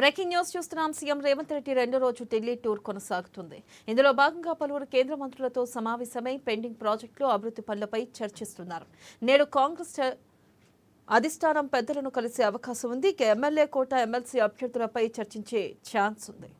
Breaking news చూస్తున్నాం. CM Revanth Reddy రెండో రోజు ఢిల్లీ టూర్ కొనసాగుతుంది. ఇందులో భాగంగా పలువురు కేంద్ర మంత్రులతో సమావేశమై పెండింగ్ ప్రాజెక్టులు, అభివృద్ధి పనులపై చర్చిస్తున్నారు. నేడు కాంగ్రెస్ అధిష్టానం పెద్దలను కలిసే అవకాశం ఉంది. ఇక ఎమ్మెల్యే కోట, ఎమ్మెల్సీ అభ్యర్థులపై చర్చించే ఛాన్స్ ఉంది.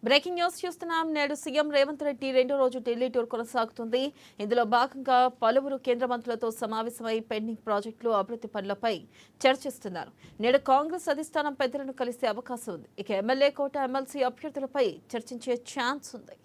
బ్రేకింగ్ న్యూస్ చూస్తున్నాం. నేడు సీఎం రేవంత్ రెడ్డి రెండో రోజు ఢిల్లీ టూర్ కొనసాగుతుంది. ఇందులో భాగంగా పలువురు కేంద్ర మంత్రులతో సమావేశమై పెండింగ్ ప్రాజెక్టులు, అభివృద్ధి పనులపై చర్చిస్తున్నారు. నేడు కాంగ్రెస్ అధిష్టానం పెద్దలను కలిసే అవకాశం ఉంది. ఇక ఎమ్మెల్యే కోట, ఎమ్మెల్సీ అభ్యర్థులపై చర్చించే ఛాన్స్ ఉంది.